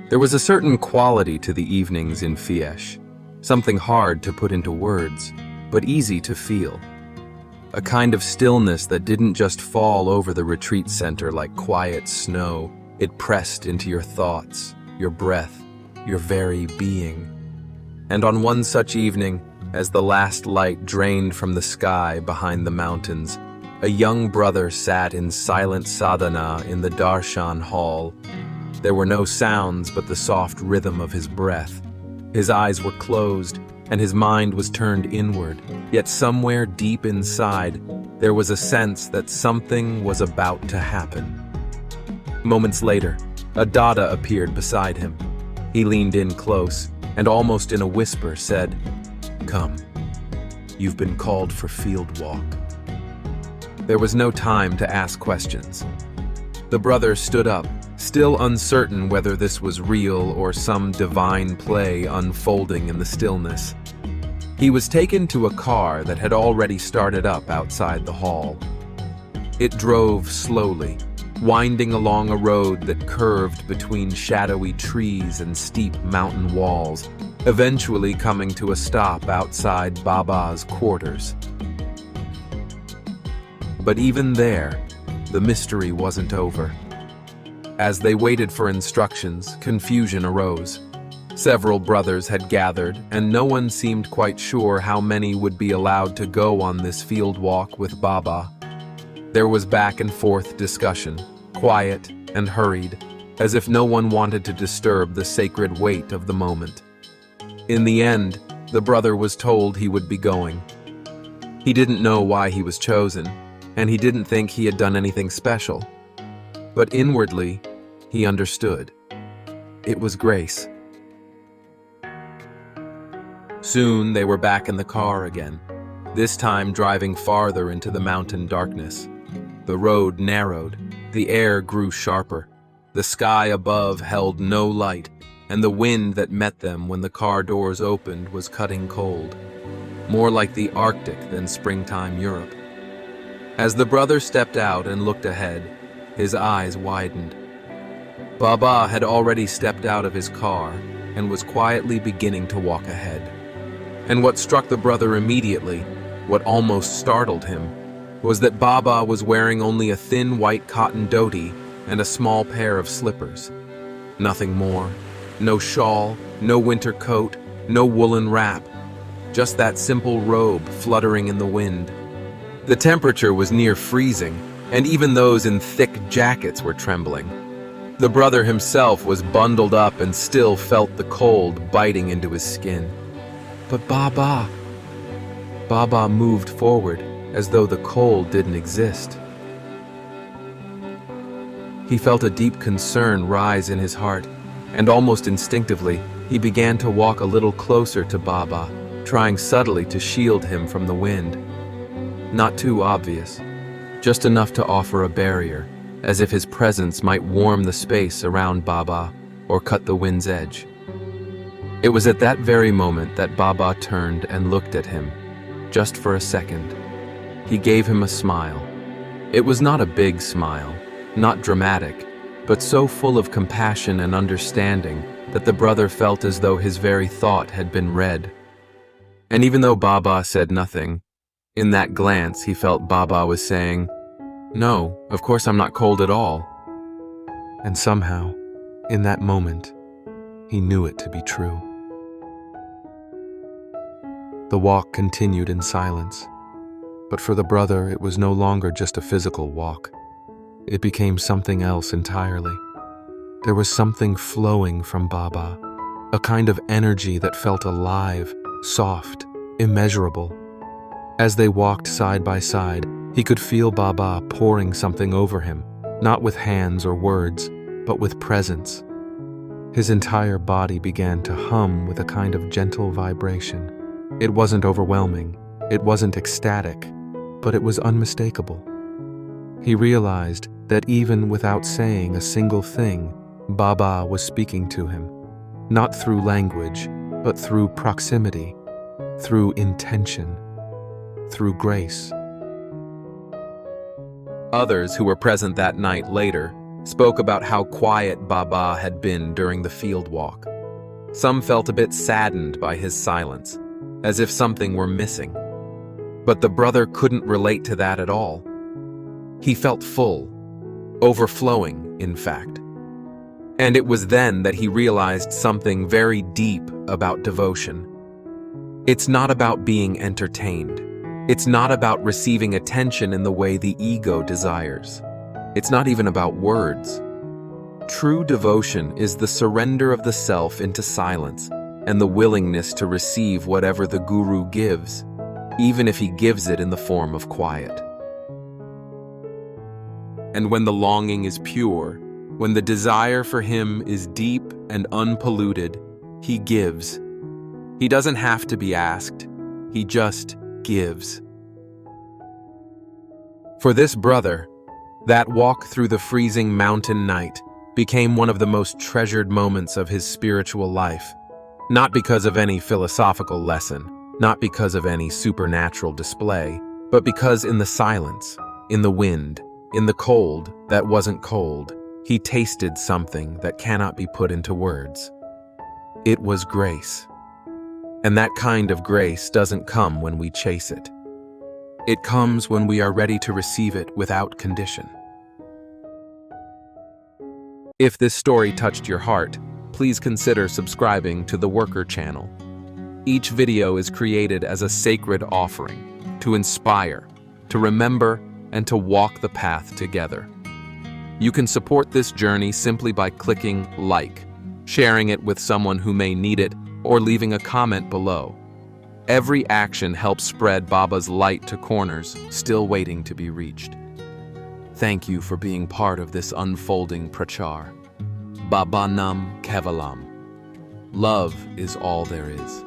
There was a certain quality to the evenings in Fiesch, something hard to put into words, but easy to feel. A kind of stillness that didn't just fall over the retreat center like quiet snow. It pressed into your thoughts, your breath, your very being. And on one such evening, as the last light drained from the sky behind the mountains, a young brother sat in silent sadhana in the darshan hall. There were no sounds but the soft rhythm of his breath. His eyes were closed, and his mind was turned inward. Yet somewhere deep inside, there was a sense that something was about to happen. Moments later, a Dada appeared beside him. He leaned in close, and almost in a whisper said, "Come, you've been called for field walk." There was no time to ask questions. The brother stood up, still uncertain whether this was real or some divine play unfolding in the stillness. He was taken to a car that had already started up outside the hall. It drove slowly, winding along a road that curved between shadowy trees and steep mountain walls, eventually coming to a stop outside Bábá's quarters. But even there, the mystery wasn't over. As they waited for instructions, confusion arose. Several brothers had gathered, and no one seemed quite sure how many would be allowed to go on this field walk with Bábá. There was back and forth discussion, quiet and hurried, as if no one wanted to disturb the sacred weight of the moment. In the end, the brother was told he would be going. He didn't know why he was chosen, and he didn't think he had done anything special. But inwardly, he understood. It was grace. Soon they were back in the car again, this time driving farther into the mountain darkness. The road narrowed, the air grew sharper, the sky above held no light, and the wind that met them when the car doors opened was cutting cold, more like the Arctic than springtime Europe. As the brother stepped out and looked ahead, his eyes widened. Bábá had already stepped out of his car and was quietly beginning to walk ahead. And what struck the brother immediately, what almost startled him, was that Bábá was wearing only a thin white cotton dhoti and a small pair of slippers. Nothing more. No shawl, no winter coat, no woolen wrap. Just that simple robe fluttering in the wind. The temperature was near freezing, and even those in thick jackets were trembling. The brother himself was bundled up and still felt the cold biting into his skin. But Bábá! Bábá moved forward as though the cold didn't exist. He felt a deep concern rise in his heart, and almost instinctively, he began to walk a little closer to Bábá, trying subtly to shield him from the wind. Not too obvious, just enough to offer a barrier, as if his presence might warm the space around Bábá or cut the wind's edge. It was at that very moment that Bábá turned and looked at him, just for a second. He gave him a smile. It was not a big smile, not dramatic, but so full of compassion and understanding that the brother felt as though his very thought had been read. And even though Bábá said nothing, in that glance he felt Bábá was saying, "No, of course I'm not cold at all." And somehow, in that moment, he knew it to be true. The walk continued in silence, but for the brother it was no longer just a physical walk. It became something else entirely. There was something flowing from Bábá, a kind of energy that felt alive, soft, immeasurable. As they walked side by side, he could feel Bábá pouring something over him, not with hands or words, but with presence. His entire body began to hum with a kind of gentle vibration. It wasn't overwhelming, it wasn't ecstatic, but it was unmistakable. He realized that even without saying a single thing, Bábá was speaking to him, not through language, but through proximity, through intention, through grace. Others who were present that night later spoke about how quiet Bábá had been during the field walk. Some felt a bit saddened by his silence, as if something were missing. But the brother couldn't relate to that at all. He felt full, overflowing, in fact. And it was then that he realized something very deep about devotion. It's not about being entertained. It's not about receiving attention in the way the ego desires. It's not even about words. True devotion is the surrender of the self into silence and the willingness to receive whatever the guru gives, even if he gives it in the form of quiet. And when the longing is pure, when the desire for him is deep and unpolluted, he gives. He doesn't have to be asked. He just gives. For this brother, that walk through the freezing mountain night became one of the most treasured moments of his spiritual life, not because of any philosophical lesson, not because of any supernatural display, but because in the silence, in the wind, in the cold that wasn't cold, he tasted something that cannot be put into words. It was grace. And that kind of grace doesn't come when we chase it. It comes when we are ready to receive it without condition. If this story touched your heart, please consider subscribing to the Worker channel. Each video is created as a sacred offering to inspire, to remember, and to walk the path together. You can support this journey simply by clicking like, sharing it with someone who may need it, or leaving a comment below. Every action helps spread Bábá's light to corners still waiting to be reached. Thank you for being part of this unfolding prachar. Bábá Nam Kevalam. Love is all there is.